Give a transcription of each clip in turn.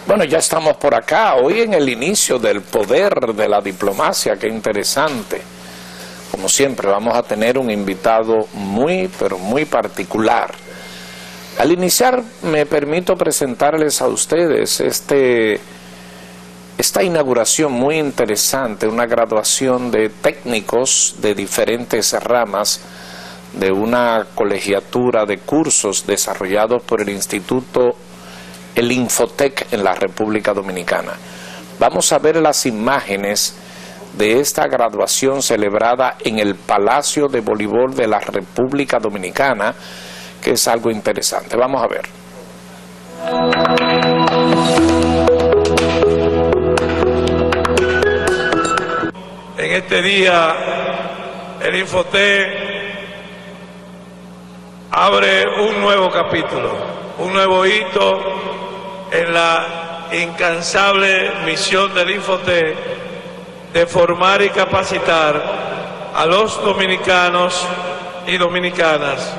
Bueno, ya estamos por acá, hoy en el inicio del poder de la diplomacia, qué interesante. Como siempre vamos a tener un invitado muy, pero muy particular. Al iniciar me permito presentarles a ustedes esta inauguración muy interesante, una graduación de técnicos de diferentes ramas de una colegiatura de cursos desarrollados por el Instituto El Infotec en la República Dominicana. Vamos a ver las imágenes de esta graduación celebrada en el Palacio de Voleibol de la República Dominicana, que es algo interesante. Vamos a ver. En este día, el Infotec abre un nuevo capítulo, un nuevo hito en la incansable misión del Infotec de formar y capacitar a los dominicanos y dominicanas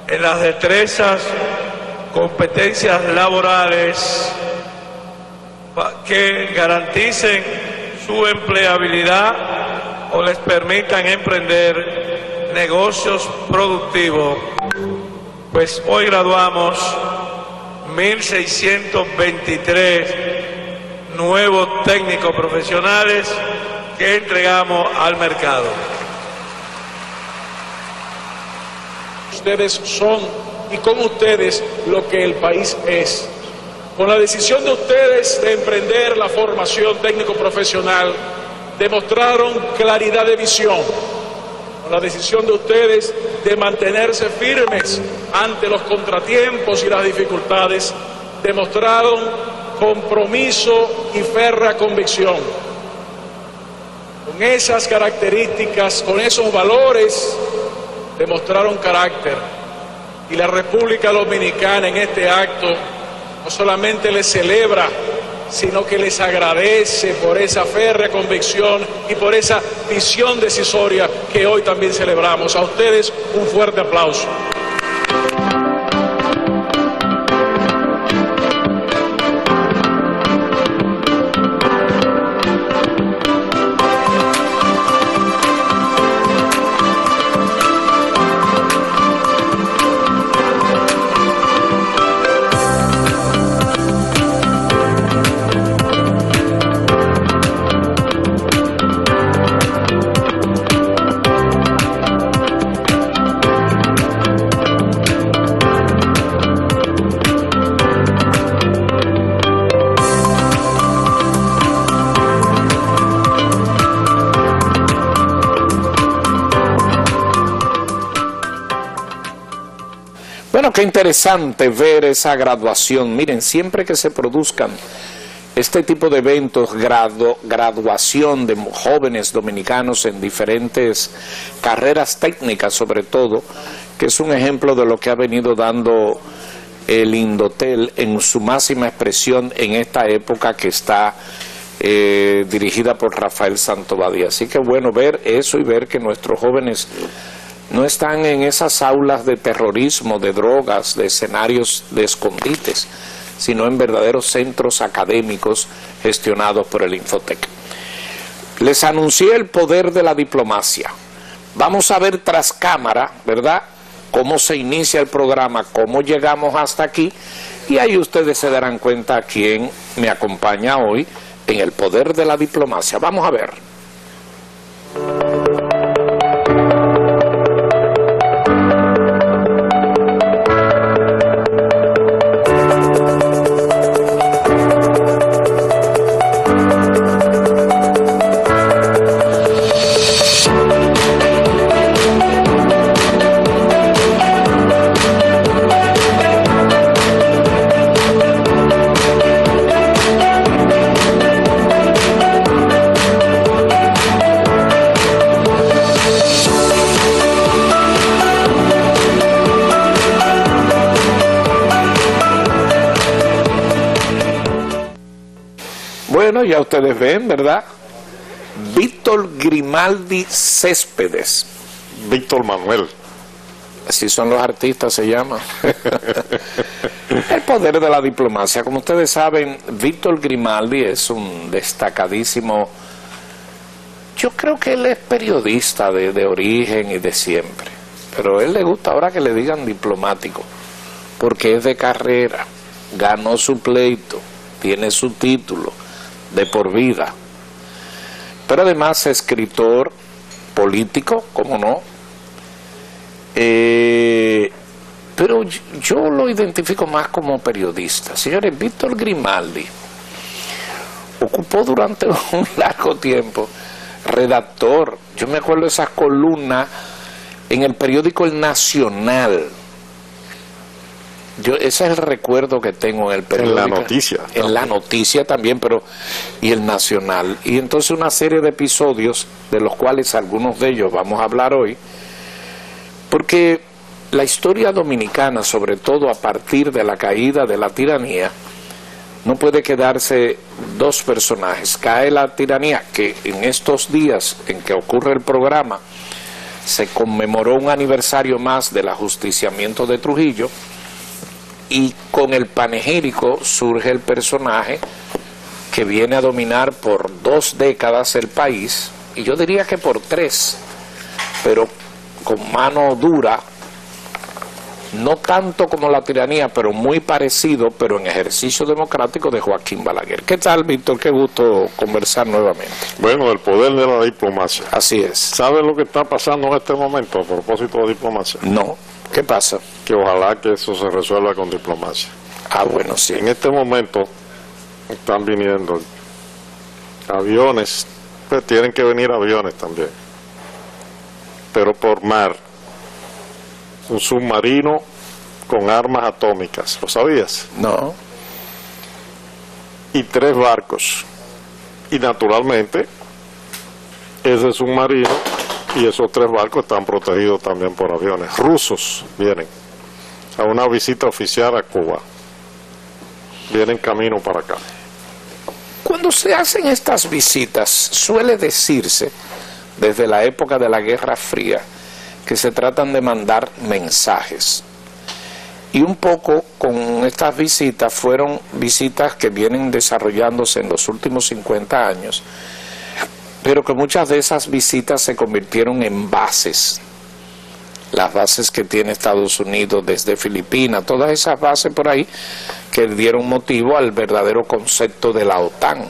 en las destrezas, competencias laborales que garanticen su empleabilidad o les permitan emprender negocios productivos. Pues hoy graduamos 1.623 nuevos técnicos profesionales que entregamos al mercado. Ustedes son, y con ustedes, lo que el país es. Con la decisión de ustedes de emprender la formación técnico-profesional, demostraron claridad de visión. Con la decisión de ustedes de mantenerse firmes ante los contratiempos y las dificultades, demostraron compromiso y férrea convicción. Con esas características, con esos valores, demostraron carácter. Y la República Dominicana en este acto no solamente les celebra, sino que les agradece por esa férrea convicción y por esa visión decisoria que hoy también celebramos. A ustedes un fuerte aplauso. Bueno, qué interesante ver esa graduación. Miren, siempre que se produzcan este tipo de eventos, graduación de jóvenes dominicanos en diferentes carreras técnicas sobre todo, que es un ejemplo de lo que ha venido dando el Indotel en su máxima expresión en esta época que está dirigida por Rafael Santobadía. Así que bueno ver eso y ver que nuestros jóvenes no están en esas aulas de terrorismo, de drogas, de escenarios de escondites, sino en verdaderos centros académicos gestionados por el Infotec. Les anuncié el poder de la diplomacia. Vamos a ver tras cámara, ¿verdad?, cómo se inicia el programa, cómo llegamos hasta aquí, y ahí ustedes se darán cuenta quién me acompaña hoy en el poder de la diplomacia. Vamos a ver. Bueno, ya ustedes ven, ¿verdad? Víctor Grimaldi Céspedes. Víctor Manuel. Así son los artistas, se llama. El poder de la diplomacia. Como ustedes saben, Víctor Grimaldi es un destacadísimo, yo creo que él es periodista de origen y de siempre, pero a él le gusta ahora que le digan diplomático, porque es de carrera, ganó su pleito, tiene su título de por vida, pero además escritor, político, ¿cómo no? Pero yo lo identifico más como periodista. Señores, Víctor Grimaldi ocupó durante un largo tiempo redactor. Yo me acuerdo de esas columnas en el periódico El Nacional. Ese es el recuerdo que tengo en el periódico. En la noticia. En la noticia también, pero y El Nacional. Y entonces una serie de episodios, de los cuales algunos de ellos vamos a hablar hoy, porque la historia dominicana, sobre todo a partir de la caída de la tiranía, no puede quedarse dos personajes. Cae la tiranía, que en estos días en que ocurre el programa, se conmemoró un aniversario más del ajusticiamiento de Trujillo, y con el panegírico surge el personaje que viene a dominar por 2 décadas el país, y yo diría que por 3, pero con mano dura, no tanto como la tiranía, pero muy parecido, pero en ejercicio democrático, de Joaquín Balaguer. ¿Qué tal, Víctor? Qué gusto conversar nuevamente. Bueno, el poder de la diplomacia. Así es. ¿Sabe lo que está pasando en este momento a propósito de diplomacia? No. ¿Qué pasa? Que ojalá que eso se resuelva con diplomacia. Ah, bueno, sí. En este momento están viniendo aviones, pues tienen que venir aviones también, pero por mar, un submarino con armas atómicas, ¿lo sabías? No. Y 3 barcos, y naturalmente ese submarino y esos 3 barcos están protegidos también por aviones rusos. Vienen a una visita oficial a Cuba, vienen camino para acá. Cuando se hacen estas visitas, suele decirse, desde la época de la Guerra Fría, que se tratan de mandar mensajes. Y un poco con estas visitas, fueron visitas que vienen desarrollándose en los últimos 50 años, pero que muchas de esas visitas se convirtieron en bases. Las bases que tiene Estados Unidos desde Filipinas, todas esas bases por ahí que dieron motivo al verdadero concepto de la OTAN.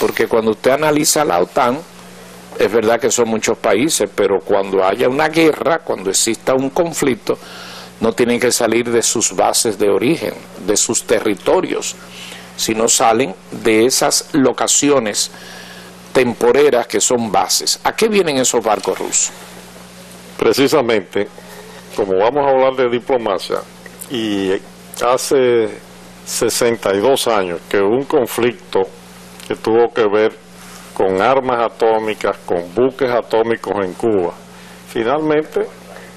Porque cuando usted analiza la OTAN, es verdad que son muchos países, pero cuando haya una guerra, cuando exista un conflicto, no tienen que salir de sus bases de origen, de sus territorios, sino salen de esas locaciones temporeras que son bases. ¿A qué vienen esos barcos rusos? Precisamente, como vamos a hablar de diplomacia, y hace 62 años que hubo un conflicto que tuvo que ver con armas atómicas, con buques atómicos en Cuba, finalmente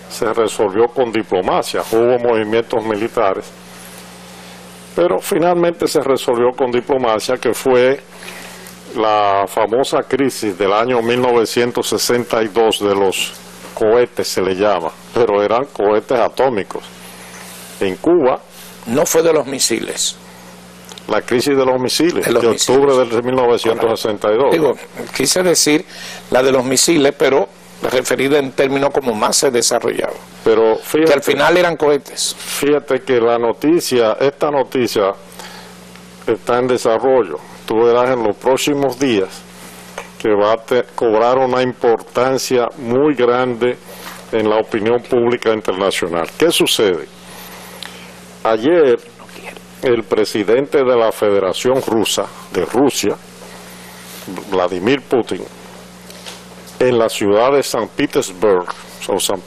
se resolvió con diplomacia. Hubo movimientos militares, pero finalmente se resolvió con diplomacia, que fue la famosa crisis del año 1962 de los cohetes, se le llama, pero eran cohetes atómicos. En Cuba... No fue de los misiles. La crisis de los misiles, de octubre del 1962. Digo, quise decir la de los misiles, pero referida en términos como más se desarrollaba. Pero fíjate, que al final eran cohetes. Fíjate que esta noticia está en desarrollo. Tú verás en los próximos días que va a cobrar una importancia muy grande en la opinión pública internacional. ¿Qué sucede? Ayer el presidente de la Federación Rusa, de Rusia, Vladimir Putin, en la ciudad de San Petersburgo, o San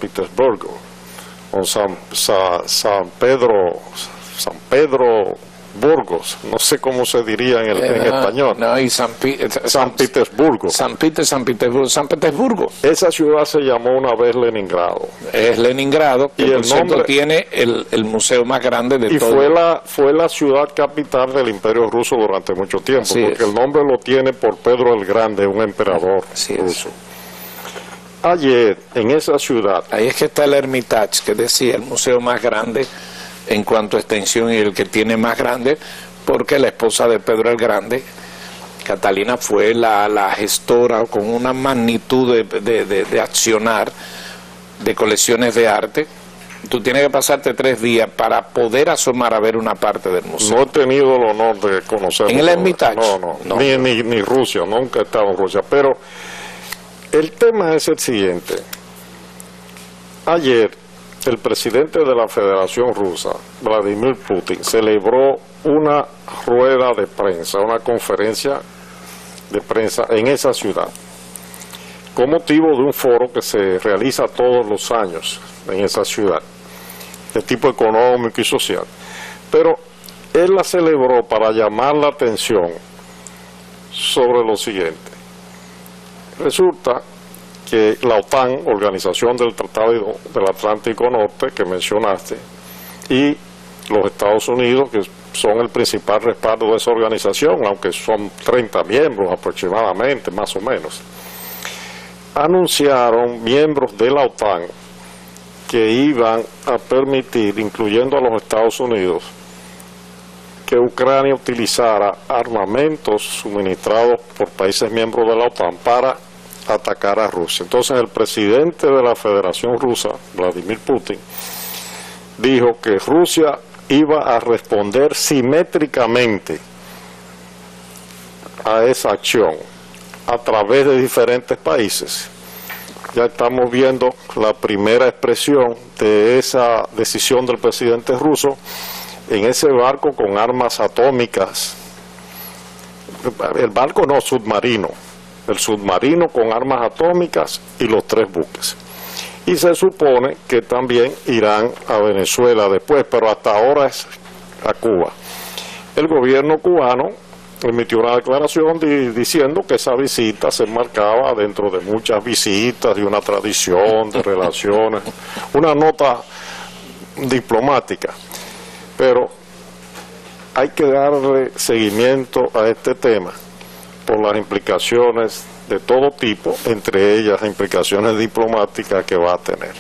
Pedro Burgos, no sé cómo se diría en español. No, y San Petersburgo. San Petersburgo. Esa ciudad se llamó una vez Leningrado. Es Leningrado, que por cierto tiene el museo más grande de todo. Y fue la ciudad capital del Imperio Ruso durante mucho tiempo, porque el nombre lo tiene por Pedro el Grande, un emperador ruso. Ayer, en esa ciudad... Ahí es que está el Hermitage, que decía, el museo más grande en cuanto a extensión y el que tiene más grande, porque la esposa de Pedro el Grande, Catalina, fue la gestora con una magnitud de accionar de colecciones de arte. Tú tienes que pasarte 3 días para poder asomar a ver una parte del museo. No he tenido el honor de conocerlo. ¿En el Hermitage? No. Ni Rusia, nunca he estado en Rusia. Pero el tema es el siguiente. Ayer, el presidente de la Federación Rusa, Vladimir Putin, celebró una rueda de prensa, una conferencia de prensa en esa ciudad, con motivo de un foro que se realiza todos los años en esa ciudad, de tipo económico y social. Pero él la celebró para llamar la atención sobre lo siguiente. Resulta que la OTAN, Organización del Tratado del Atlántico Norte, que mencionaste, y los Estados Unidos, que son el principal respaldo de esa organización, aunque son 30 miembros aproximadamente, más o menos, anunciaron, miembros de la OTAN, que iban a permitir, incluyendo a los Estados Unidos, que Ucrania utilizara armamentos suministrados por países miembros de la OTAN para atacar a Rusia. Entonces el presidente de la Federación Rusa, Vladimir Putin, dijo que Rusia iba a responder simétricamente a esa acción a través de diferentes países. Ya estamos viendo la primera expresión de esa decisión del presidente ruso en ese barco con armas atómicas. El barco no, submarino. El submarino con armas atómicas y los 3 buques. Y se supone que también irán a Venezuela después, pero hasta ahora es a Cuba. El gobierno cubano emitió una declaración diciendo que esa visita se enmarcaba dentro de muchas visitas, de una tradición, de relaciones, una nota diplomática. Pero hay que darle seguimiento a este tema por las implicaciones de todo tipo, entre ellas implicaciones diplomáticas que va a tener.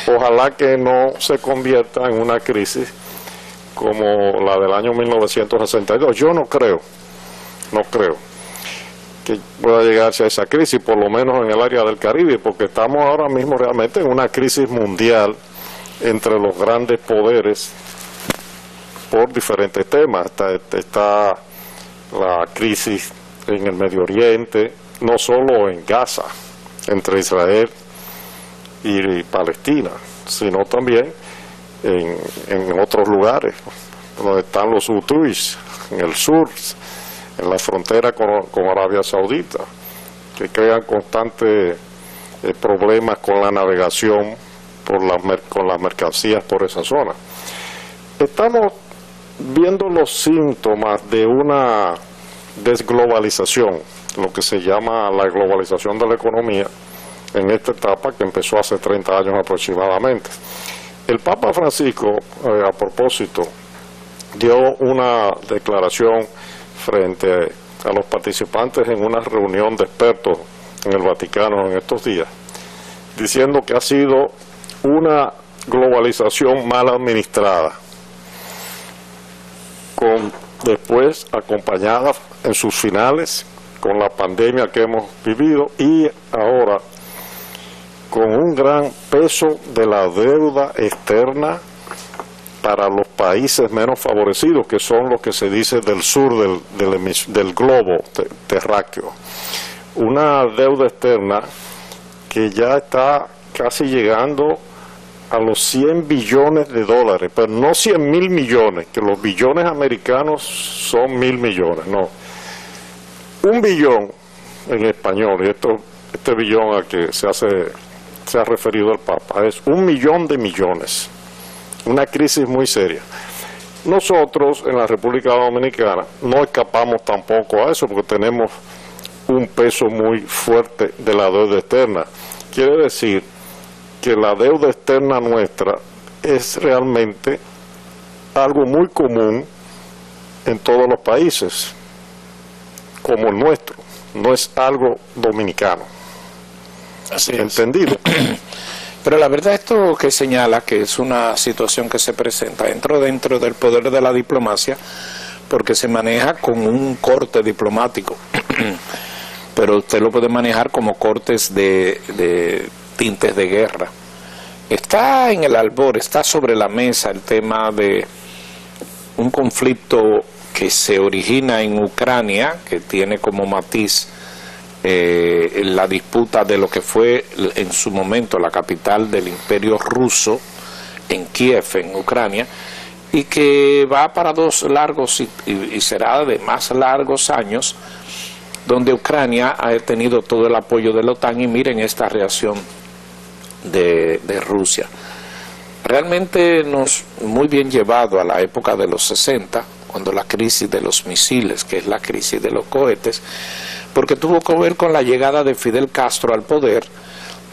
Ojalá que no se convierta en una crisis como la del año 1962. Yo no creo que pueda llegarse a esa crisis, por lo menos en el área del Caribe, porque estamos ahora mismo realmente en una crisis mundial entre los grandes poderes por diferentes temas. Está la crisis en el Medio Oriente, no solo en Gaza, entre Israel y Palestina, sino también en otros lugares, donde están los hutuis, en el sur, en la frontera con Arabia Saudita, que crean constantes problemas con la navegación con las mercancías por esa zona. Estamos viendo los síntomas de una desglobalización, lo que se llama la globalización de la economía, en esta etapa que empezó hace 30 años aproximadamente. El Papa Francisco, a propósito, dio una declaración frente a los participantes en una reunión de expertos en el Vaticano en estos días, diciendo que ha sido una globalización mal administrada, después acompañada en sus finales con la pandemia que hemos vivido y ahora con un gran peso de la deuda externa para los países menos favorecidos, que son los que se dice del sur del globo terráqueo. Una deuda externa que ya está casi llegando a los 100 billones de dólares, pero no 100.000 millones, que los billones americanos son 1.000 millones, no. 1 billón en español, y este billón al que se ha referido el Papa, es 1 millón de millones. Una crisis muy seria. Nosotros en la República Dominicana no escapamos tampoco a eso, porque tenemos un peso muy fuerte de la deuda externa. Quiere decir que la deuda externa nuestra es realmente algo muy común en todos los países, como el nuestro, no es algo dominicano. Así es. ¿Entendido? Pero la verdad esto que señala que es una situación que se presenta dentro del poder de la diplomacia, porque se maneja con un corte diplomático, pero usted lo puede manejar como cortes de tintes de guerra. Está en el albor, está sobre la mesa el tema de un conflicto que se origina en Ucrania, que tiene como matiz la disputa de lo que fue en su momento la capital del Imperio Ruso, en Kiev, en Ucrania, y que va para 2 largos y será de más largos años, donde Ucrania ha tenido todo el apoyo de la OTAN, y miren esta reacción de Rusia. Realmente muy bien llevado a la época de los 60, cuando la crisis de los misiles, que es la crisis de los cohetes, porque tuvo que ver con la llegada de Fidel Castro al poder,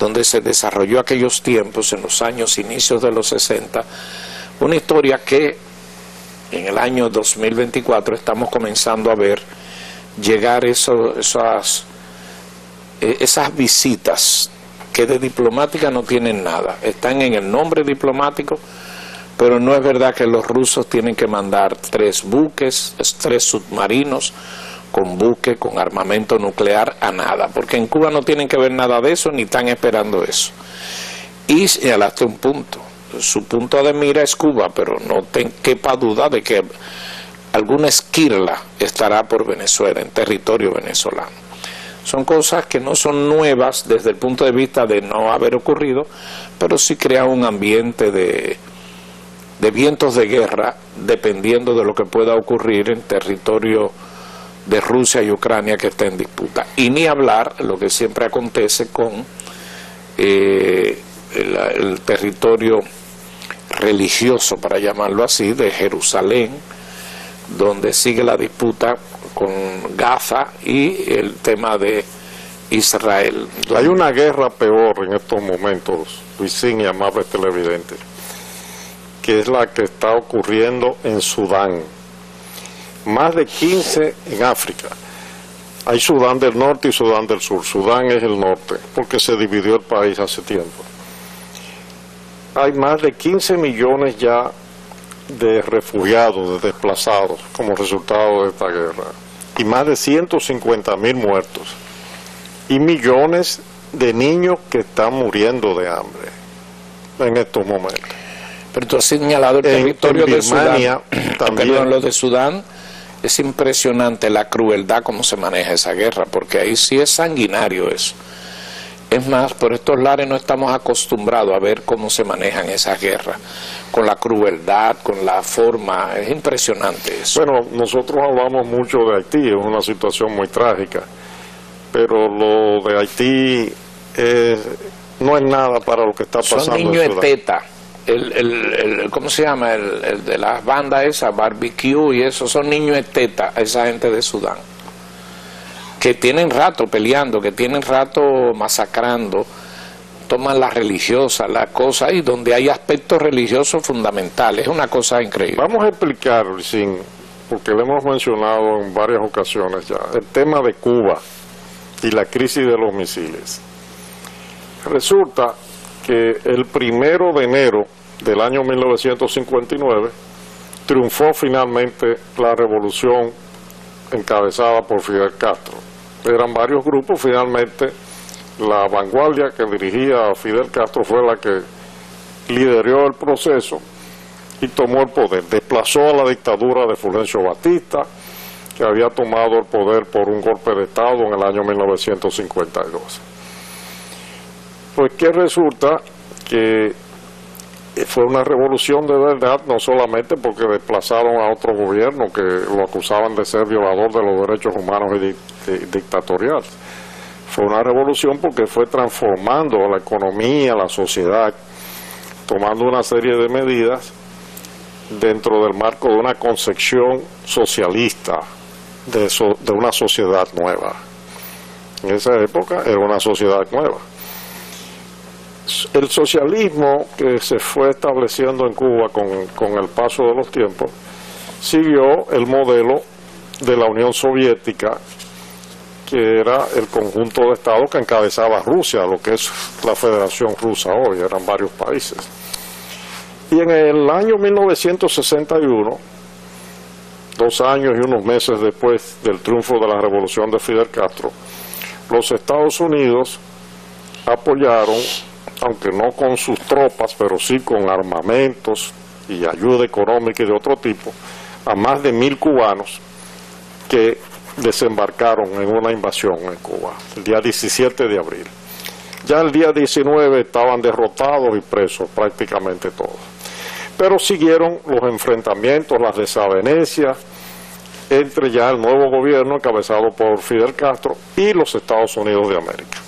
donde se desarrolló aquellos tiempos, en los años inicios de los 60, una historia que en el año 2024 estamos comenzando a ver llegar esas visitas que de diplomática no tienen nada, están en el nombre diplomático, pero no es verdad que los rusos tienen que mandar 3 buques, 3 submarinos con buque, con armamento nuclear, a nada, porque en Cuba no tienen que ver nada de eso, ni están esperando eso. Y señalaste un punto, su punto de mira es Cuba, pero no quepa duda de que alguna esquirla estará por Venezuela, en territorio venezolano. Son cosas que no son nuevas desde el punto de vista de no haber ocurrido, pero sí crea un ambiente de vientos de guerra, dependiendo de lo que pueda ocurrir en territorio de Rusia y Ucrania que está en disputa. Y ni hablar lo que siempre acontece con el territorio religioso, para llamarlo así, de Jerusalén, donde sigue la disputa con Gaza y el tema de Israel. Hay una guerra peor en estos momentos, Luisín y amables televidentes, que es la que está ocurriendo en Sudán. Más de 15 en África. Hay Sudán del norte y Sudán del sur. Sudán es el norte, porque se dividió el país hace tiempo. Hay más de 15 millones ya de refugiados, de desplazados, como resultado de esta guerra. Y más de 150.000 muertos. Y millones de niños que están muriendo de hambre en estos momentos. Pero tú has señalado el territorio de Sudán. También. Perdón, lo de Sudán. Es impresionante la crueldad como se maneja esa guerra, porque ahí sí es sanguinario eso. Es más, por estos lares no estamos acostumbrados a ver cómo se manejan esas guerras, con la crueldad, con la forma, es impresionante eso. Bueno, nosotros hablamos mucho de Haití, es una situación muy trágica, pero lo de Haití no es nada para lo que está pasando. Son niños de teta. ¿Cómo se llama? El de las bandas esas, barbecue y eso, son niños de teta, esa gente de Sudán, que tienen rato peleando, que tienen rato masacrando, toman la religiosa, la cosa, y donde hay aspectos religiosos fundamentales, es una cosa increíble. Vamos a explicar, Luisín, porque lo hemos mencionado en varias ocasiones ya, el tema de Cuba y la crisis de los misiles. Resulta que el 1 de enero del año 1959 triunfó finalmente la revolución encabezada por Fidel Castro. Eran varios grupos, finalmente la vanguardia que dirigía a Fidel Castro fue la que lideró el proceso y tomó el poder. Desplazó a la dictadura de Fulgencio Batista, que había tomado el poder por un golpe de Estado en el año 1952. Pues que resulta que fue una revolución de verdad, no solamente porque desplazaron a otro gobierno que lo acusaban de ser violador de los derechos humanos y dictatorial. Fue una revolución porque fue transformando la economía, la sociedad, tomando una serie de medidas dentro del marco de una concepción socialista de una sociedad nueva. En esa época era una sociedad nueva. El socialismo que se fue estableciendo en Cuba con el paso de los tiempos siguió el modelo de la Unión Soviética, que era el conjunto de estados que encabezaba Rusia, lo que es la Federación Rusa hoy, eran varios países. Y en el año 1961, 2 años y unos meses después del triunfo de la revolución de Fidel Castro, los Estados Unidos apoyaron, aunque no con sus tropas, pero sí con armamentos y ayuda económica y de otro tipo, a más de 1.000 cubanos que desembarcaron en una invasión en Cuba, el día 17 de abril. Ya el día 19 estaban derrotados y presos prácticamente todos. Pero siguieron los enfrentamientos, las desavenencias entre ya el nuevo gobierno encabezado por Fidel Castro y los Estados Unidos de América.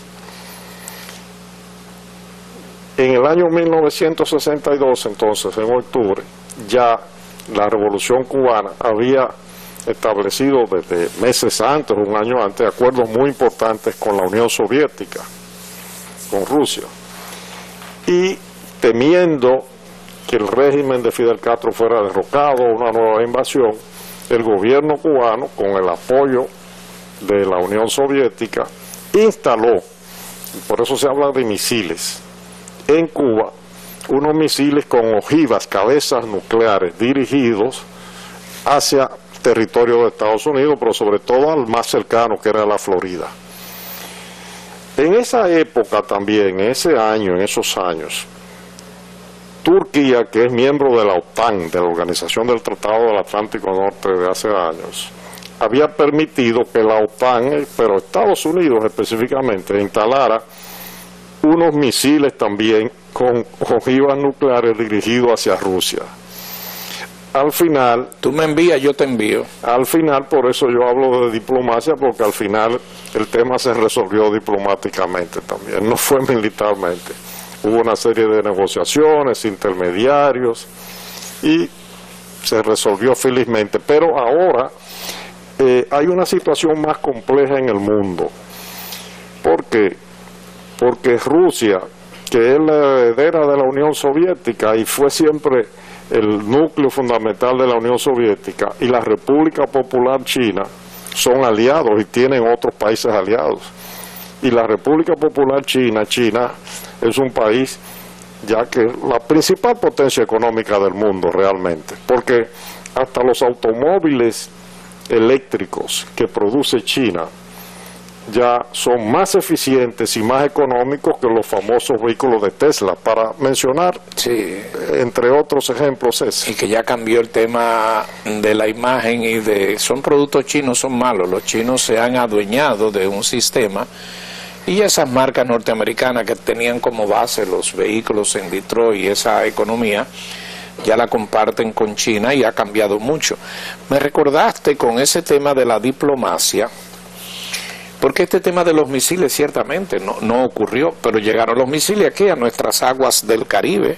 En el año 1962, entonces, en octubre, ya la Revolución Cubana había establecido desde meses antes, un año antes, acuerdos muy importantes con la Unión Soviética, con Rusia. Y temiendo que el régimen de Fidel Castro fuera derrocado, una nueva invasión, el gobierno cubano, con el apoyo de la Unión Soviética, instaló, y por eso se habla de misiles, en Cuba, unos misiles con ojivas, cabezas nucleares, dirigidos hacia territorio de Estados Unidos, pero sobre todo al más cercano, que era la Florida. En esa época también, en ese año, en esos años, Turquía, que es miembro de la OTAN, de la Organización del Tratado del Atlántico Norte de hace años, había permitido que la OTAN, pero Estados Unidos específicamente, instalara unos misiles también con ojivas nucleares dirigidos hacia Rusia. Al final... Tú me envías, yo te envío. Al final, por eso yo hablo de diplomacia, porque al final el tema se resolvió diplomáticamente también, no fue militarmente. Hubo una serie de negociaciones, intermediarios, y se resolvió felizmente. Pero ahora hay una situación más compleja en el mundo. ¿Por qué? Porque Rusia, que es la heredera de la Unión Soviética y fue siempre el núcleo fundamental de la Unión Soviética, y la República Popular China son aliados y tienen otros países aliados. Y la República Popular China es un país ya que es la principal potencia económica del mundo realmente, porque hasta los automóviles eléctricos que produce China ya son más eficientes y más económicos que los famosos vehículos de Tesla, para mencionar, sí, entre otros ejemplos ese. Y que ya cambió el tema de la imagen y de... Son productos chinos, son malos. Los chinos se han adueñado de un sistema, y esas marcas norteamericanas que tenían como base los vehículos en Detroit y esa economía, ya la comparten con China y ha cambiado mucho. Me recordaste con ese tema de la diplomacia, porque este tema de los misiles ciertamente no ocurrió, pero llegaron los misiles aquí a nuestras aguas del Caribe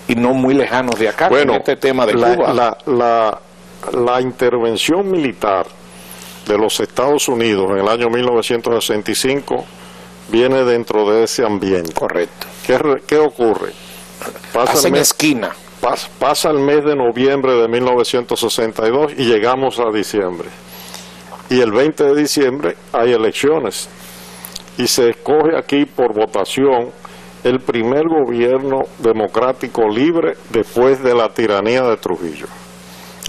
y no muy lejanos de acá. Bueno, con este tema de Cuba. La intervención militar de los Estados Unidos en el año 1965 viene dentro de ese ambiente. Correcto. ¿Qué ocurre? Hacen esquina. Pasa el mes de noviembre de 1962 y llegamos a diciembre. Y el 20 de diciembre hay elecciones. Y se escoge aquí por votación el primer gobierno democrático libre después de la tiranía de Trujillo.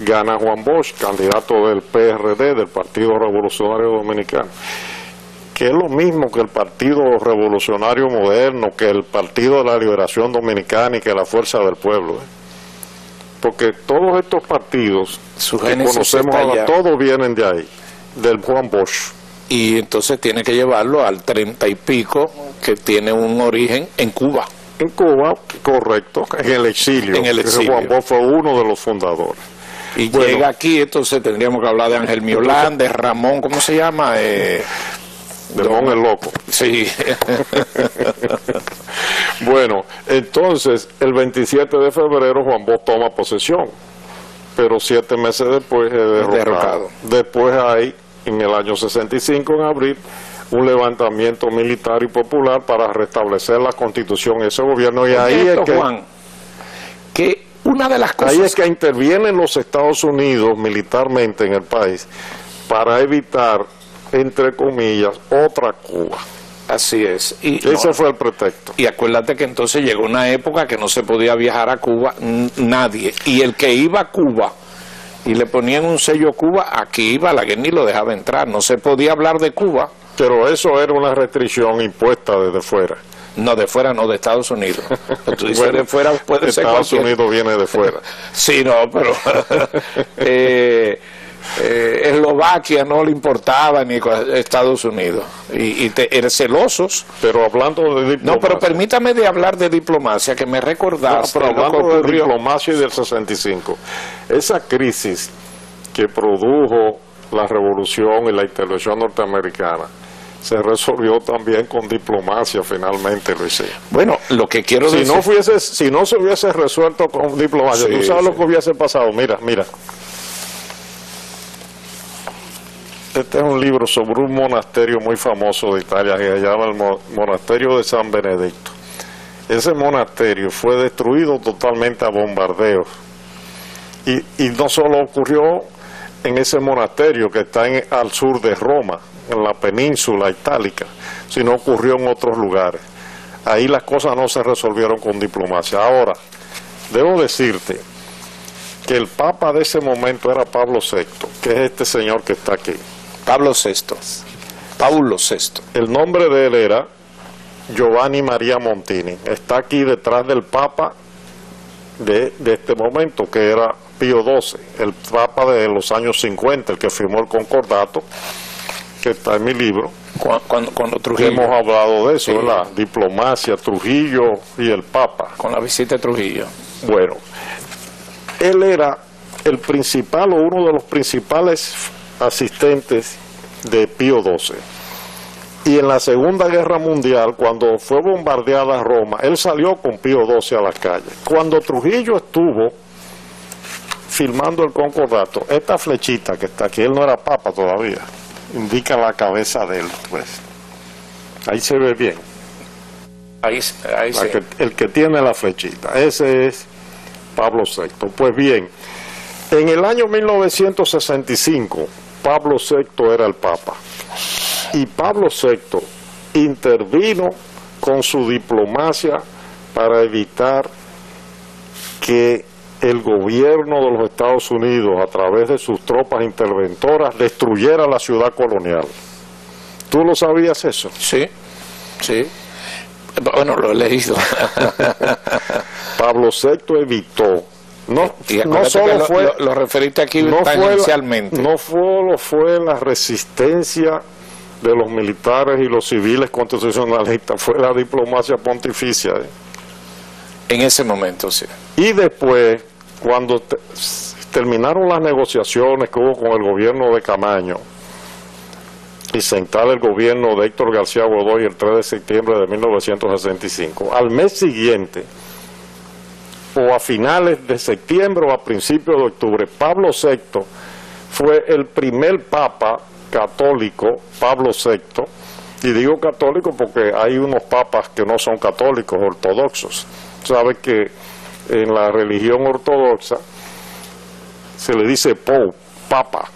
Gana Juan Bosch, candidato del PRD, del Partido Revolucionario Dominicano, que es lo mismo que el Partido Revolucionario Moderno, que el Partido de la Liberación Dominicana y que la Fuerza del Pueblo. Porque todos estos partidos que conocemos ahora, todos vienen de ahí, del Juan Bosch. Y entonces tiene que llevarlo al 30 y pico, que tiene un origen en Cuba. En Cuba, correcto, en el exilio. En el exilio. Juan Bosch fue uno de los fundadores. Y bueno, llega aquí, entonces tendríamos que hablar de Ángel Miolán, de Ramón, ¿cómo se llama? De Don el Loco. Sí. Bueno, entonces, el 27 de febrero Juan Bosch toma posesión, pero 7 meses después es derrocado. Después hay, en el año 65, en abril, un levantamiento militar y popular para restablecer la Constitución y ese gobierno. Y ahí es que... Juan, que una de las cosas... Ahí es que intervienen los Estados Unidos militarmente en el país para evitar entre comillas, otra Cuba. Así es. Y ese fue el pretexto. Y acuérdate que entonces llegó una época que no se podía viajar a Cuba nadie. Y el que iba a Cuba y le ponían un sello Cuba, aquí iba, la guerra ni lo dejaba entrar. No se podía hablar de Cuba. Pero eso era una restricción impuesta desde fuera. No, de fuera no, de Estados Unidos. Tú dices bueno, de fuera puede ser Estados Unidos viene de fuera. Sí, no, pero Eslovaquia no le importaba ni Estados Unidos. Y eres celosos. Pero hablando de diplomacia. No, pero permítame de hablar de diplomacia, que me recordaste. No, pero hablando de diplomacia y del 65, esa crisis que produjo la revolución y la intervención norteamericana se resolvió también con diplomacia finalmente, Luis. Bueno, lo que quiero decir... Si no se hubiese resuelto con diplomacia, sí, ¿tú sabes lo que hubiese pasado? Mira. Este es un libro sobre un monasterio muy famoso de Italia que se llama el Monasterio de San Benedicto. Ese monasterio fue destruido totalmente a bombardeos. Y no solo ocurrió en ese monasterio que está al sur de Roma, en la península itálica, sino ocurrió en otros lugares. Ahí las cosas no se resolvieron con diplomacia. Ahora, debo decirte que el papa de ese momento era Pablo VI, que es este señor que está aquí. Paulo VI. El nombre de él era Giovanni Maria Montini. Está aquí detrás del papa de este momento, que era Pío XII, el papa de los años 50, el que firmó el concordato, que está en mi libro. Cuando Trujillo. Hemos hablado de eso, sí. La diplomacia, Trujillo y el Papa. Con la visita de Trujillo. Bueno, él era el principal o uno de los principales asistentes de Pío XII. Y en la Segunda Guerra Mundial, cuando fue bombardeada Roma, él salió con Pío XII a las calles. Cuando Trujillo estuvo firmando el concordato, esta flechita que está aquí, él no era papa todavía, indica la cabeza de él, pues. Ahí se ve bien. Ahí sí. El que tiene la flechita, ese es Pablo VI. Pues bien, en el año 1965, Pablo VI era el Papa. Y Pablo VI intervino con su diplomacia para evitar que el gobierno de los Estados Unidos, a través de sus tropas interventoras, destruyera la ciudad colonial. ¿Tú lo sabías eso? Sí. Bueno, lo he leído. Pablo VI evitó. No solo fue... Lo referiste aquí inicialmente. No solo fue la resistencia de los militares y los civiles constitucionalistas, fue la diplomacia pontificia. En ese momento, sí. Y después, cuando terminaron las negociaciones que hubo con el gobierno de Camaño y se instala el gobierno de Héctor García Godoy el 3 de septiembre de 1965, al mes siguiente, o a finales de septiembre o a principios de octubre, Pablo VI fue el primer papa católico, Pablo VI, y digo católico porque hay unos papas que no son católicos, ortodoxos. Sabe que en la religión ortodoxa se le dice papa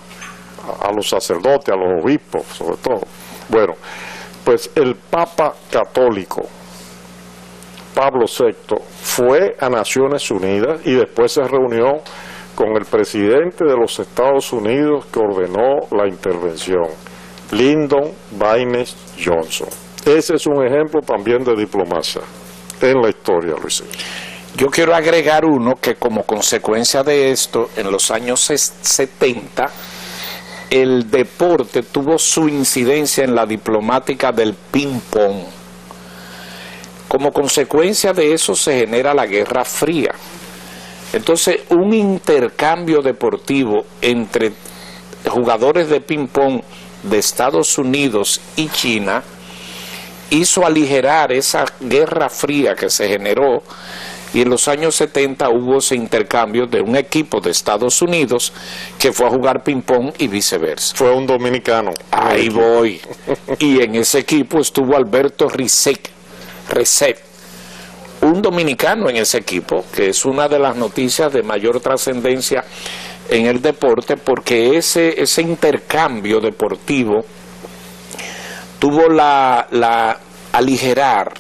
a los sacerdotes, a los obispos, sobre todo. Bueno, pues el papa católico Pablo VI fue a Naciones Unidas y después se reunió con el presidente de los Estados Unidos que ordenó la intervención, Lyndon Baines Johnson. Ese es un ejemplo también de diplomacia en la historia, Luis. Yo quiero agregar uno que como consecuencia de esto, en los años 70, el deporte tuvo su incidencia en la diplomática del ping-pong. Como consecuencia de eso se genera la Guerra Fría. Entonces, un intercambio deportivo entre jugadores de ping-pong de Estados Unidos y China hizo aligerar esa Guerra Fría que se generó, y en los años 70 hubo ese intercambio de un equipo de Estados Unidos que fue a jugar ping-pong y viceversa. Fue un dominicano. Ahí voy. Y en ese equipo estuvo Alberto Rizek, un dominicano en ese equipo, que es una de las noticias de mayor trascendencia en el deporte, porque ese intercambio deportivo tuvo la aligerar,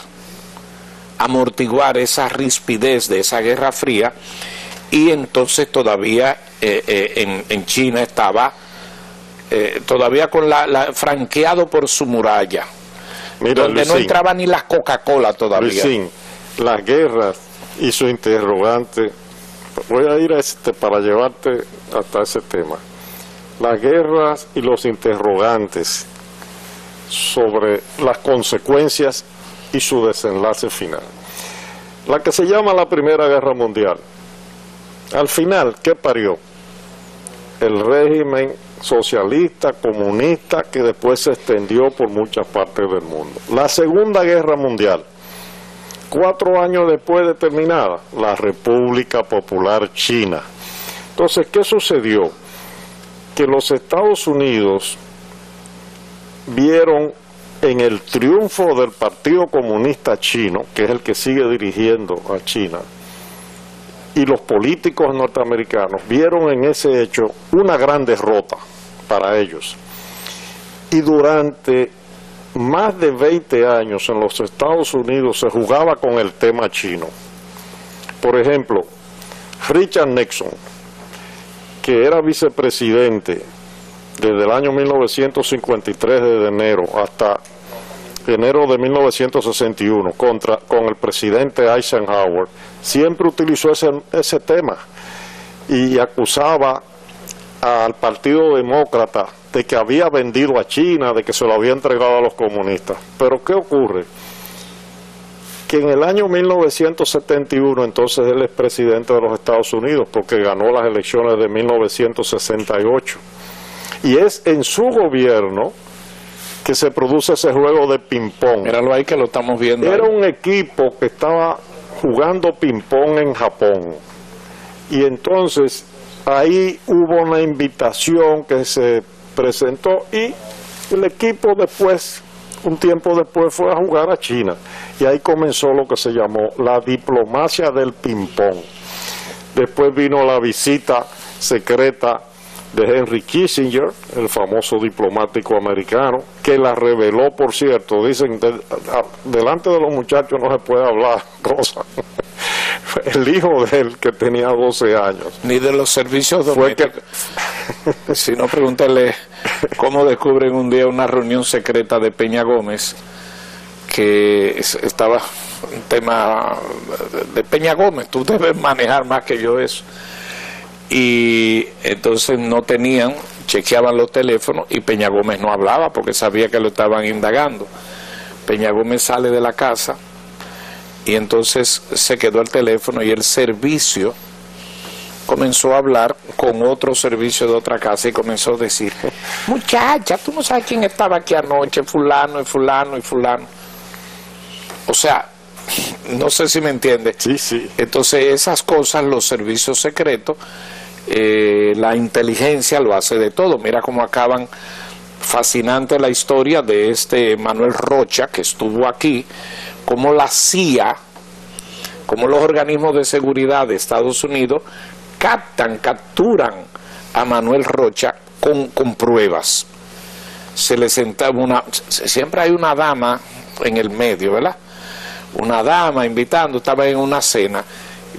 amortiguar esa rispidez de esa Guerra Fría, y entonces todavía en China estaba todavía con franqueado por su muralla. Mira, donde Luisín, no entraba ni las Coca-Cola todavía. Luisín, las guerras y su interrogante, voy a ir para llevarte hasta ese tema. Las guerras y los interrogantes sobre las consecuencias y su desenlace final. La que se llama la Primera Guerra Mundial. Al final, ¿qué parió? El régimen socialista, comunista, que después se extendió por muchas partes del mundo. La Segunda Guerra Mundial, 4 años después de terminada, la República Popular China. Entonces, ¿qué sucedió? Que los Estados Unidos vieron en el triunfo del Partido Comunista Chino, que es el que sigue dirigiendo a China, y los políticos norteamericanos vieron en ese hecho una gran derrota para ellos. Y durante más de 20 años en los Estados Unidos se jugaba con el tema chino. Por ejemplo, Richard Nixon, que era vicepresidente desde el año 1953, desde enero hasta enero de 1961, con el presidente Eisenhower, siempre utilizó ese tema y acusaba al Partido Demócrata de que había vendido a China, de que se lo había entregado a los comunistas. Pero ¿qué ocurre? Que en el año 1971, entonces él es presidente de los Estados Unidos, porque ganó las elecciones de 1968. Y es en su gobierno que se produce ese juego de ping-pong. Míralo ahí que lo estamos viendo. Era ahí un equipo que estaba jugando ping-pong en Japón. Y entonces ahí hubo una invitación que se presentó y el equipo después, un tiempo después, fue a jugar a China. Y ahí comenzó lo que se llamó la diplomacia del ping-pong. Después vino la visita secreta de Henry Kissinger, el famoso diplomático americano, que la reveló, por cierto. Dicen, delante de los muchachos no se puede hablar cosas. El hijo de él, que tenía 12 años. Ni de los servicios domésticos. Si no, pregúntale cómo descubren un día una reunión secreta de Peña Gómez, que estaba un tema de Peña Gómez. Tú debes manejar más que yo eso. Y entonces no tenían, chequeaban los teléfonos y Peña Gómez no hablaba porque sabía que lo estaban indagando. Peña Gómez sale de la casa y entonces se quedó el teléfono y el servicio comenzó a hablar con otro servicio de otra casa y comenzó a decir: muchacha, tú no sabes quién estaba aquí anoche, fulano y fulano y fulano. O sea, no sé si me entiende. Sí, sí. Entonces esas cosas los servicios secretos, la inteligencia lo hace de todo. Mira cómo acaban. Fascinante la historia de este Manuel Rocha, que estuvo aquí, como la CIA, como los organismos de seguridad de Estados Unidos capturan a Manuel Rocha con pruebas. Se le sentaba siempre hay una dama en el medio, ¿verdad? Una dama invitando, estaba en una cena,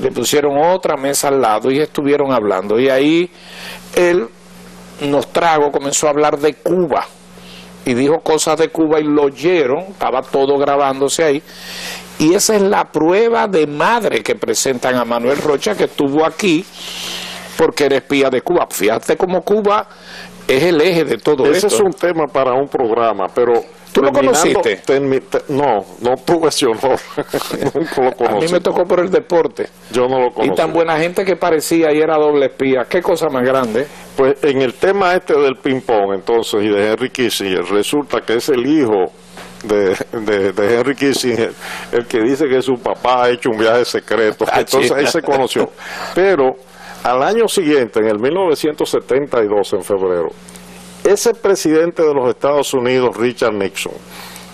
le pusieron otra mesa al lado y estuvieron hablando, y ahí él comenzó a hablar de Cuba y dijo cosas de Cuba y lo oyeron, estaba todo grabándose ahí, y esa es la prueba de madre que presentan a Manuel Rocha, que estuvo aquí porque era espía de Cuba. Fíjate cómo Cuba es el eje de todo esto. Ese es un tema para un programa, pero... ¿Tú lo conociste? No tuve ese honor. Nunca lo conocí. A mí me tocó por el deporte. Yo no lo conocí. Y tan buena gente que parecía y era doble espía. ¿Qué cosa más grande? Pues en el tema del ping-pong, entonces, y de Henry Kissinger, resulta que es el hijo de Henry Kissinger el que dice que su papá ha hecho un viaje secreto. Entonces ahí se conoció. Pero al año siguiente, en el 1972, en febrero, ese presidente de los Estados Unidos, Richard Nixon,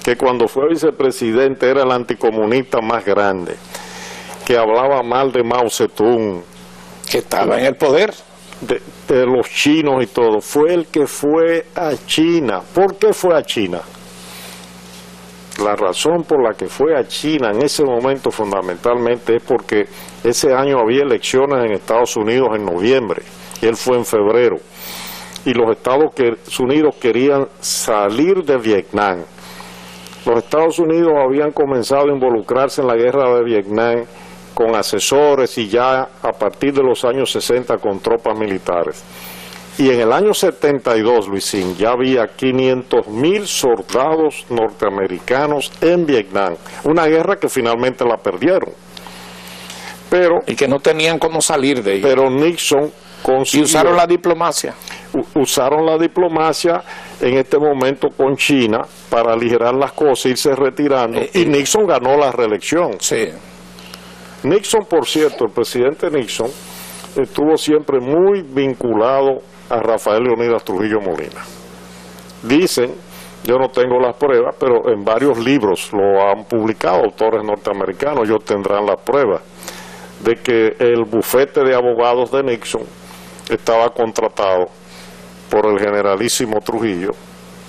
que cuando fue vicepresidente era el anticomunista más grande, que hablaba mal de Mao Zedong, que estaba en el poder, de los chinos y todo, fue el que fue a China. ¿Por qué fue a China? La razón por la que fue a China en ese momento fundamentalmente es porque ese año había elecciones en Estados Unidos en noviembre, y él fue en febrero, y los Estados Unidos querían salir de Vietnam. Los Estados Unidos habían comenzado a involucrarse en la guerra de Vietnam con asesores y ya a partir de los años 60 con tropas militares. Y en el año 72, Luisín, ya había 500.000 soldados norteamericanos en Vietnam, una guerra que finalmente la perdieron. Y que no tenían cómo salir de ella. Pero Nixon consiguió... Y usaron la diplomacia. Usaron la diplomacia en este momento con China para aligerar las cosas, irse retirando, y Nixon ganó la reelección. Sí. Nixon, por cierto, el presidente Nixon estuvo siempre muy vinculado a Rafael Leónidas Trujillo Molina. Dicen, yo no tengo las pruebas, pero en varios libros lo han publicado autores norteamericanos, ellos tendrán las pruebas, de que el bufete de abogados de Nixon estaba contratado por el generalísimo Trujillo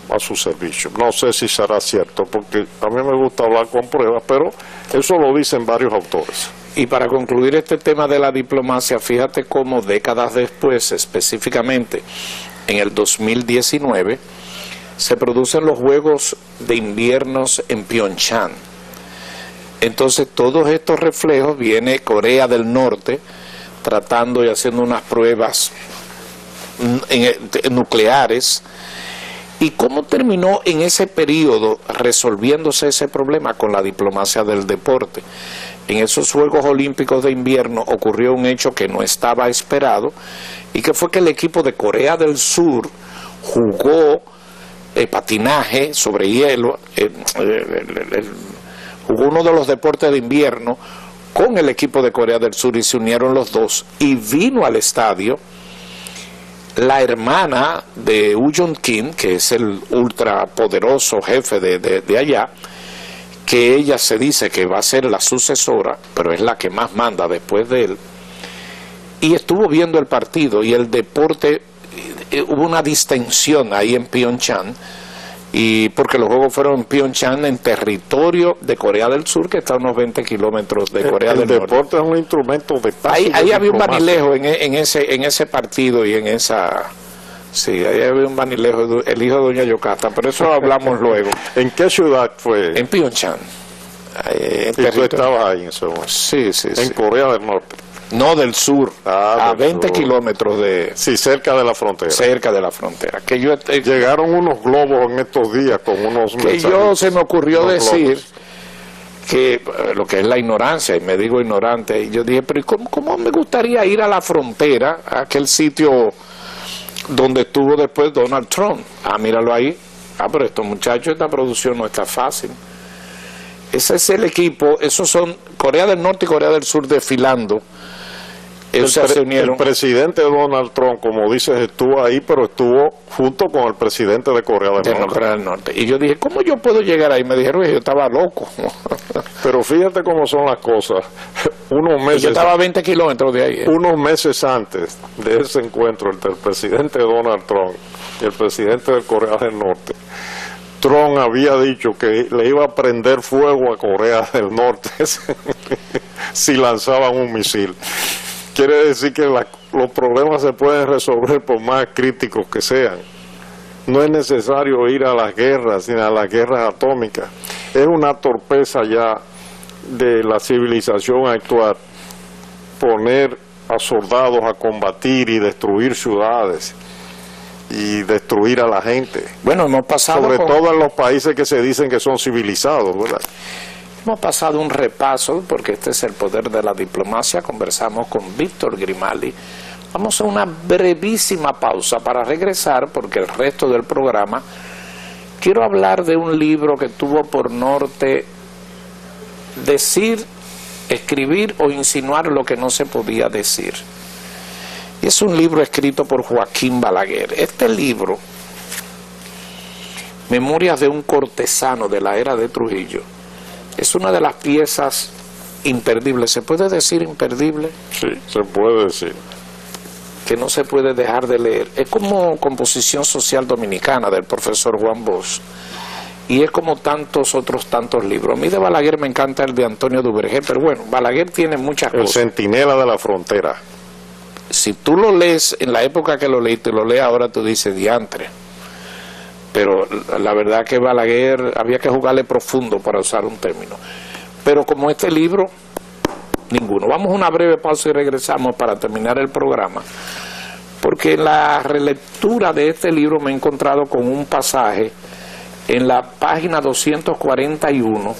a su servicio. No sé si será cierto, porque a mí me gusta hablar con pruebas, pero eso lo dicen varios autores. Y para concluir este tema de la diplomacia, fíjate cómo décadas después, específicamente en el 2019, se producen los Juegos de Inviernos en Pyeongchang. Entonces todos estos reflejos, viene Corea del Norte tratando y haciendo unas pruebas nucleares. ¿Y cómo terminó en ese periodo resolviéndose ese problema? Con la diplomacia del deporte. En esos Juegos Olímpicos de Invierno ocurrió un hecho que no estaba esperado, y que fue que el equipo de Corea del Sur jugó patinaje sobre hielo, jugó uno de los deportes de invierno con el equipo de Corea del Sur, y se unieron los dos, y vino al estadio la hermana de Woo Jong-kim, que es el ultrapoderoso jefe de allá, que ella se dice que va a ser la sucesora, pero es la que más manda después de él, y estuvo viendo el partido y el deporte. Hubo una distensión ahí en Pyeongchang, y porque los juegos fueron en Pyeongchang, en territorio de Corea del Sur, que está a unos 20 kilómetros de Corea del Norte. El deporte es un instrumento de paz. Ahí había un vanilejo en ese partido y en esa... Sí, ahí había un vanilejo, el hijo de doña Yocasta, pero eso lo hablamos luego. ¿En qué ciudad fue? En Pyeongchang. ¿Y tú estabas ahí en ese momento? Sí. En Corea del Norte. No, del sur, a 20 sur. Kilómetros de... Sí, cerca de la frontera. Cerca de la frontera. Que llegaron unos globos en estos días con unos mensajes. Se me ocurrió decir globos. Que lo que es la ignorancia, y me digo ignorante, y yo dije, pero ¿cómo me gustaría ir a la frontera, a aquel sitio donde estuvo después Donald Trump? Míralo ahí. Pero estos muchachos, esta producción no está fácil. Ese es el equipo, esos son Corea del Norte y Corea del Sur desfilando. El presidente Donald Trump, como dices, estuvo ahí, pero estuvo junto con el presidente de Corea del Norte. Y yo dije, ¿cómo yo puedo llegar ahí? Me dijeron que yo estaba loco. Pero fíjate cómo son las cosas. Yo estaba a 20 kilómetros de ahí. Unos meses antes de ese encuentro entre el presidente Donald Trump y el presidente de Corea del Norte, Trump había dicho que le iba a prender fuego a Corea del Norte si lanzaban un misil. Quiere decir que los problemas se pueden resolver por más críticos que sean. No es necesario ir a las guerras, ni a las guerras atómicas. Es una torpeza ya de la civilización actual poner a soldados a combatir y destruir ciudades y destruir a la gente. Bueno, hemos pasado... Sobre todo en los países que se dicen que son civilizados, ¿verdad? Hemos pasado un repaso, porque este es el poder de la diplomacia. Conversamos con Víctor Grimaldi. Vamos a una brevísima pausa para regresar, porque el resto del programa quiero hablar de un libro que tuvo por norte decir, escribir o insinuar lo que no se podía decir. Y es un libro escrito por Joaquín Balaguer. Este libro, Memorias de un cortesano de la era de Trujillo, es una de las piezas imperdibles. ¿Se puede decir imperdible? Sí, se puede decir. Que no se puede dejar de leer. Es como Composición Social Dominicana del profesor Juan Bosch. y es como tantos libros. A mí de Balaguer me encanta el de Antonio Duvergé, pero bueno, Balaguer tiene muchas cosas. El Centinela de la Frontera. Si tú lo lees en la época que lo leíste, lo lees ahora, tú dices diantre. Pero la verdad que Balaguer había que jugarle profundo, para usar un término. Pero como este libro, ninguno. Vamos a una breve pausa y regresamos para terminar el programa. Porque en la relectura de este libro me he encontrado con un pasaje en la página 241,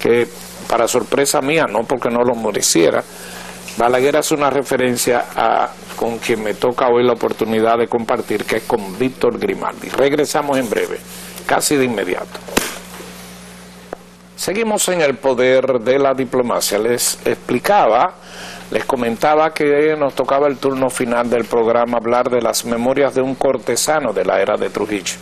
que para sorpresa mía, no porque no lo mereciera, Balaguer hace una referencia a con quien me toca hoy la oportunidad de compartir, que es con Víctor Grimaldi. Regresamos en breve, casi de inmediato. Seguimos en el poder de la diplomacia. Les comentaba que nos tocaba el turno final del programa hablar de las memorias de un cortesano de la era de Trujillo.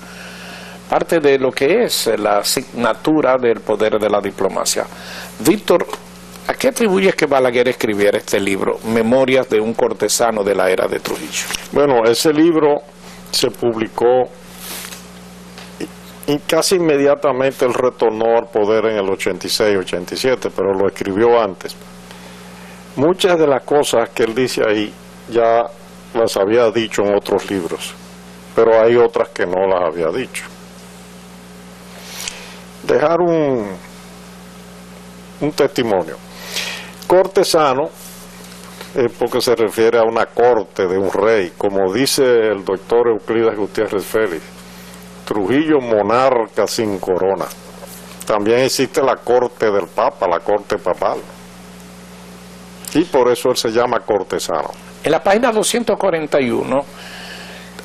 Parte de lo que es la asignatura del poder de la diplomacia. Víctor, ¿a qué atribuyes que Balaguer escribiera este libro, Memorias de un cortesano de la era de Trujillo? Bueno, ese libro se publicó y casi inmediatamente él retornó al poder en el 86-87, pero lo escribió antes. Muchas de las cosas que él dice ahí ya las había dicho en otros libros, pero hay otras que no las había dicho. Dejar un testimonio. Cortesano, porque se refiere a una corte de un rey, como dice el doctor Euclides Gutiérrez Félix, Trujillo monarca sin corona. También existe la corte del Papa, la corte papal, y por eso él se llama cortesano. En la página 241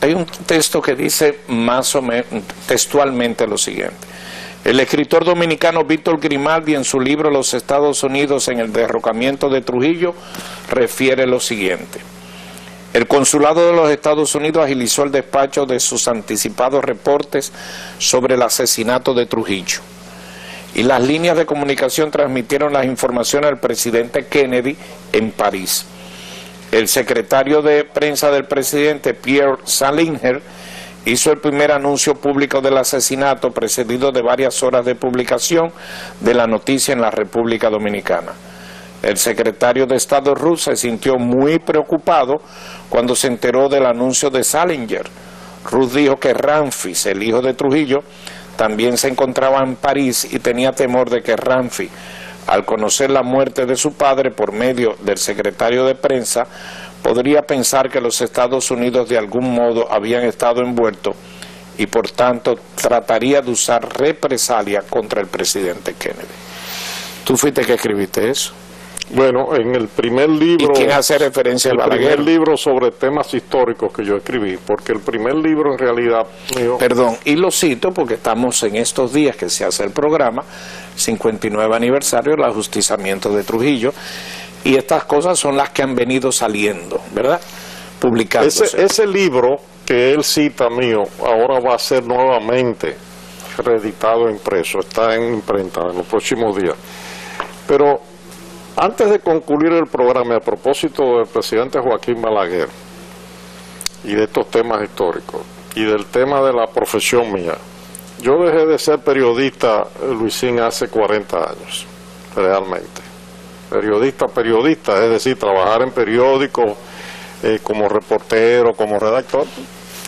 hay un texto que dice más o menos textualmente lo siguiente. El escritor dominicano Víctor Grimaldi, en su libro Los Estados Unidos en el derrocamiento de Trujillo, refiere lo siguiente. El consulado de los Estados Unidos agilizó el despacho de sus anticipados reportes sobre el asesinato de Trujillo, y las líneas de comunicación transmitieron las informaciones al presidente Kennedy en París. El secretario de prensa del presidente, Pierre Salinger, hizo el primer anuncio público del asesinato, precedido de varias horas de publicación de la noticia en la República Dominicana. El secretario de Estado Ruth se sintió muy preocupado cuando se enteró del anuncio de Salinger. Ruth dijo que Ramfis, el hijo de Trujillo, también se encontraba en París y tenía temor de que Ramfis, al conocer la muerte de su padre por medio del secretario de prensa, podría pensar que los Estados Unidos de algún modo habían estado envueltos y por tanto trataría de usar represalia contra el presidente Kennedy. ¿Tú fuiste que escribiste eso? Bueno, en el primer libro... ¿Y quién hace referencia a Balaguer? El primer libro sobre temas históricos que yo escribí, porque el primer libro en realidad mío... Perdón, y lo cito porque estamos en estos días que se hace el programa, 59 aniversario del ajusticiamiento de Trujillo, y estas cosas son las que han venido saliendo, ¿verdad? Publicándose. Ese libro que él cita mío, ahora va a ser nuevamente reeditado e impreso, está en imprenta en los próximos días. Pero antes de concluir el programa, a propósito del presidente Joaquín Balaguer y de estos temas históricos y del tema de la profesión mía, yo dejé de ser periodista, Luisín, hace 40 años, realmente. Periodista, es decir, trabajar en periódicos como reportero, como redactor,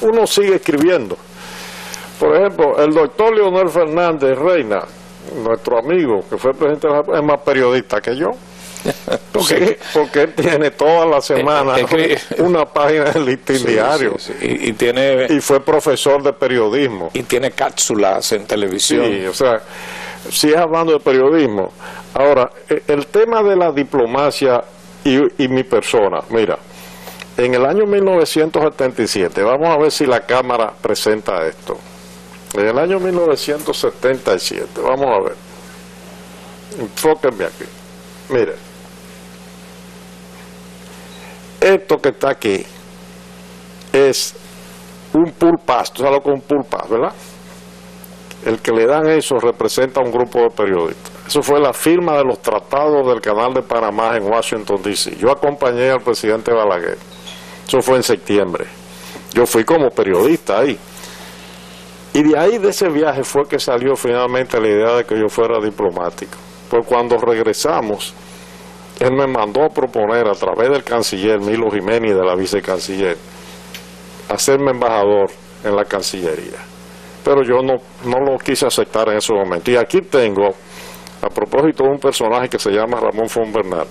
uno sigue escribiendo. Por ejemplo, el doctor Leonel Fernández Reina, nuestro amigo, que fue presidente de la República, es más periodista que yo. Porque él tiene todas las semanas una página del Listín Diario. Sí. Y fue profesor de periodismo. Y tiene cápsulas en televisión. Sí, o sea, si es hablando de periodismo. Ahora, el tema de la diplomacia y mi persona, mira, en el año 1977, vamos a ver si la Cámara presenta esto. En el año 1977, vamos a ver. Enfóquenme aquí. Mire, esto que está aquí es un pool pass, tú sabes lo que es un pool pass, ¿verdad? El que le dan eso representa a un grupo de periodistas. Eso fue la firma de los tratados del Canal de Panamá en Washington, D.C. Yo acompañé al presidente Balaguer. Eso fue en septiembre. Yo fui como periodista ahí. Y de ahí, de ese viaje, fue que salió finalmente la idea de que yo fuera diplomático. Pues cuando regresamos, él me mandó a proponer a través del canciller Milo Jiménez y de la vicecanciller hacerme embajador en la Cancillería. Pero yo no lo quise aceptar en ese momento. Y aquí tengo, a propósito de un personaje que se llama Ramón Fonbernal,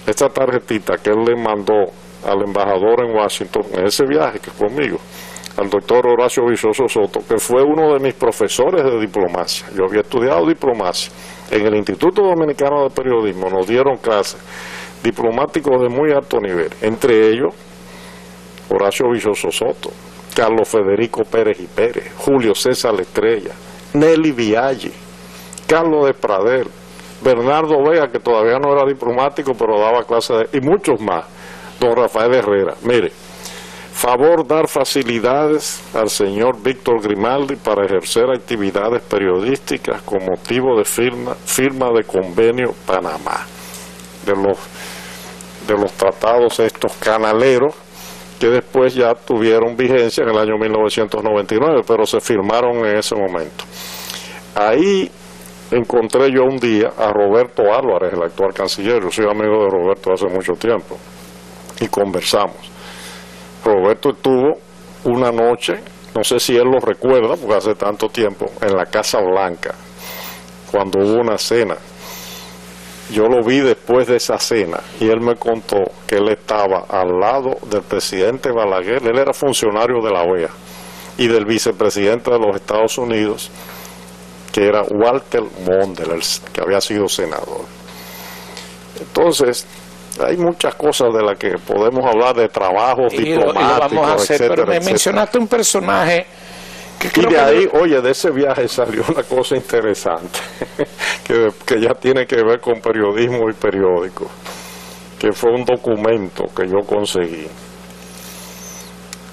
esta tarjetita que él le mandó al embajador en Washington en ese viaje que conmigo, al doctor Horacio Vizoso Soto, que fue uno de mis profesores de diplomacia. Yo había estudiado diplomacia en el Instituto Dominicano de Periodismo. Nos dieron clases diplomáticos de muy alto nivel, entre ellos Horacio Vizoso Soto, Carlos Federico Pérez y Pérez, Julio César Estrella, Nelly Viaggi, Carlos de Pradel, Bernardo Vega, que todavía no era diplomático pero daba clases, y muchos más, don Rafael Herrera. Mire, favor dar facilidades al señor Víctor Grimaldi para ejercer actividades periodísticas con motivo de firma de convenio Panamá, de los tratados estos canaleros que después ya tuvieron vigencia en el año 1999, pero se firmaron en ese momento. Ahí encontré yo un día a Roberto Álvarez, el actual canciller. Yo soy amigo de Roberto hace mucho tiempo, y conversamos. Roberto estuvo una noche, no sé si él lo recuerda, porque hace tanto tiempo, en la Casa Blanca, cuando hubo una cena. Yo lo vi después de esa cena, y él me contó que él estaba al lado del presidente Balaguer. Él era funcionario de la OEA, y del vicepresidente de los Estados Unidos, que era Walter Mondale, que había sido senador. Entonces, hay muchas cosas de las que podemos hablar, de trabajos diplomáticos, etcétera, pero me etcétera. mencionaste un personaje que y de ahí, oye, de ese viaje salió una cosa interesante que ya tiene que ver con periodismo y periódico, que fue un documento que yo conseguí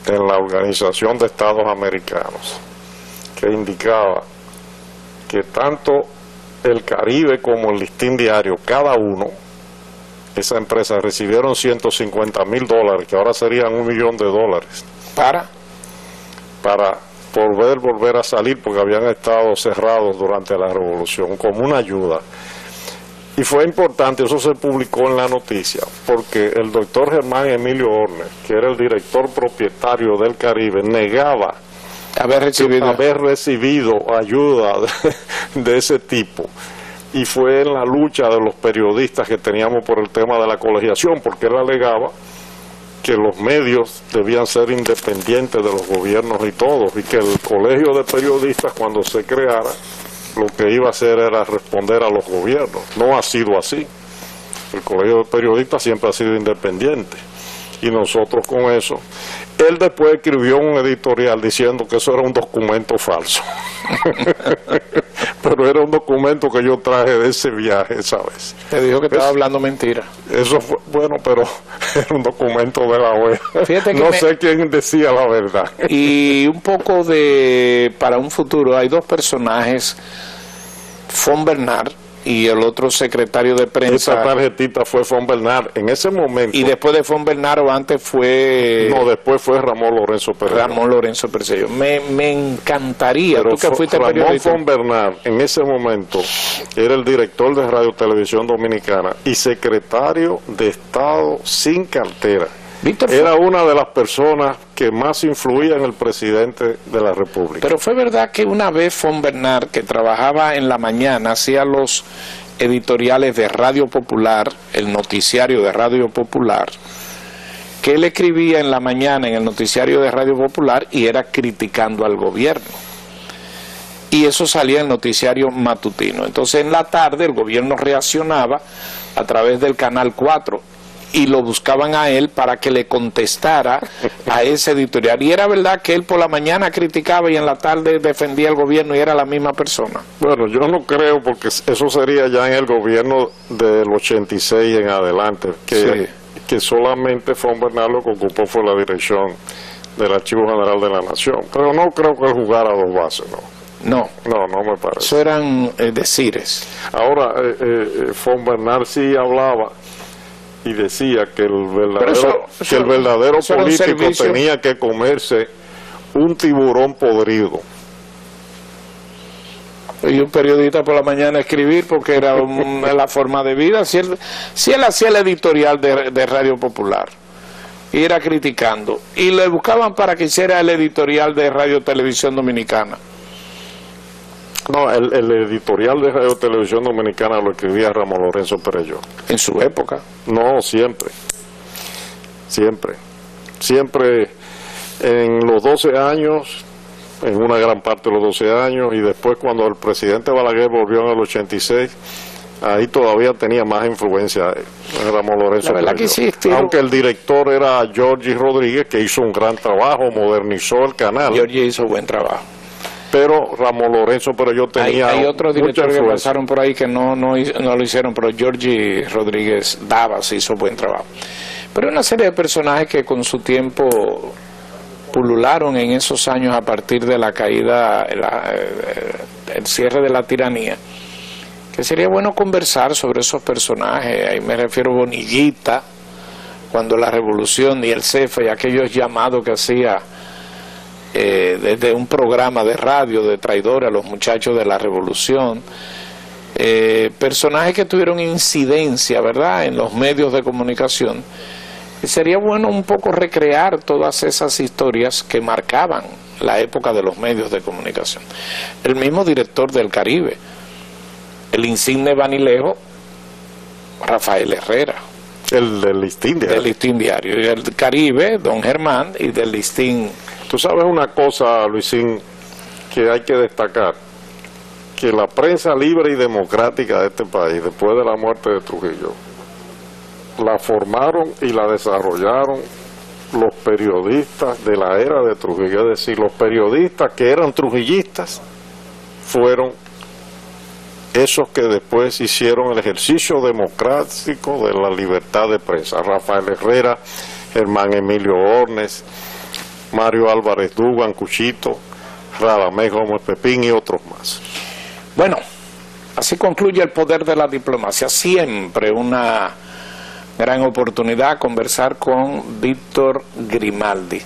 en la Organización de Estados Americanos, que indicaba que tanto el Caribe como el Listín Diario, cada uno, esa empresa, recibieron $150,000, que ahora serían $1 millón, para poder volver a salir, porque habían estado cerrados durante la revolución, como una ayuda. Y fue importante, eso se publicó en la noticia, porque el doctor Germán Emilio Horner, que era el director propietario del Caribe, negaba haber recibido ayuda de ese tipo. Y fue en la lucha de los periodistas que teníamos por el tema de la colegiación, porque él alegaba que los medios debían ser independientes de los gobiernos y todos, y que el colegio de periodistas, cuando se creara, lo que iba a hacer era responder a los gobiernos. No ha sido así. El colegio de periodistas siempre ha sido independiente, y nosotros con eso. Él después escribió un editorial diciendo que eso era un documento falso. Pero era un documento que yo traje de ese viaje, ¿sabes? Te dijo que estaba hablando mentira. Eso fue, bueno, pero era un documento de la OEA. Fíjate que no sé quién decía la verdad. Y un poco para un futuro, hay dos personajes, Fonbernal y el otro secretario de prensa. Esa tarjetita fue Fonbernal en ese momento. Y después de Fonbernal o antes fue... No, después fue Ramón Lorenzo Perello. Ramón Lorenzo Perello. Me encantaría, pero tú que fuiste Ramón periodista. Fonbernal en ese momento era el director de Radio Televisión Dominicana y secretario de Estado sin cartera. Víctor, era una de las personas que más influía en el presidente de la República. Pero fue verdad que una vez Fonbernal, que trabajaba en la mañana, hacía los editoriales de Radio Popular, el noticiario de Radio Popular, que él escribía en la mañana en el noticiario de Radio Popular y era criticando al gobierno. Y eso salía en el noticiario matutino. Entonces en la tarde el gobierno reaccionaba a través del Canal 4 y lo buscaban a él para que le contestara a ese editorial. Y era verdad que él por la mañana criticaba y en la tarde defendía al gobierno y era la misma persona. Bueno, yo no creo, porque eso sería ya en el gobierno del 86 en adelante, que solamente Fonbernal lo que ocupó fue la dirección del Archivo General de la Nación. Pero no creo que él jugara a dos bases, ¿no? No me parece. Eso eran decires. Ahora, Fonbernal sí hablaba y decía que el verdadero político tenía que comerse un tiburón podrido Y un periodista por la mañana escribir porque era la forma de vida. Si él hacía el editorial de Radio Popular y era criticando, y le buscaban para que hiciera el editorial de Radio Televisión Dominicana. No, el editorial de Radio Televisión Dominicana lo escribía Ramón Lorenzo Perelló. En su época. No, siempre. Siempre en los 12 años, en una gran parte de los 12 años, y después cuando el presidente Balaguer volvió en el 86, ahí todavía tenía más influencia Ramón Lorenzo Perelló. Aunque el director era Giorgi Rodríguez, que hizo un gran trabajo, modernizó el canal. Giorgi hizo buen trabajo. Pero Ramón Lorenzo Perelló tenía hay otros directores que influencia. pasaron por ahí que no lo hicieron, pero Giorgi Rodríguez Davas hizo buen trabajo. Pero una serie de personajes que con su tiempo pulularon en esos años a partir de la caída, el cierre de la tiranía, que sería bueno conversar sobre esos personajes. Ahí me refiero a Bonillita, cuando la revolución y el CEFA y aquellos llamados que hacía desde un programa de radio de traidores a los muchachos de la revolución, personajes que tuvieron incidencia, ¿verdad?, en los medios de comunicación. Y sería bueno un poco recrear todas esas historias que marcaban la época de los medios de comunicación. El mismo director del Caribe, el insigne vanilejo Rafael Herrera, El del Listín Diario. del Listín Diario, y el Caribe, don Germán, y del Listín. Tú sabes una cosa, Luisín, que hay que destacar, que la prensa libre y democrática de este país, después de la muerte de Trujillo, la formaron y la desarrollaron los periodistas de la era de Trujillo. Es decir, los periodistas que eran trujillistas fueron esos que después hicieron el ejercicio democrático de la libertad de prensa. Rafael Herrera, Germán Emilio Ornes, Mario Álvarez Dugan, Cuchito, Radamés Gómez Pepín y otros más. Bueno, así concluye El Poder de la Diplomacia. Siempre una gran oportunidad conversar con Víctor Grimaldi.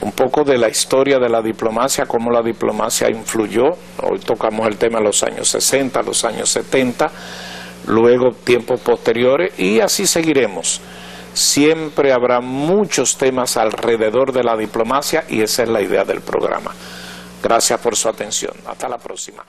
Un poco de la historia de la diplomacia, cómo la diplomacia influyó. Hoy tocamos el tema de los años 60, los años 70, luego tiempos posteriores, y así seguiremos. Siempre habrá muchos temas alrededor de la diplomacia y esa es la idea del programa. Gracias por su atención. Hasta la próxima.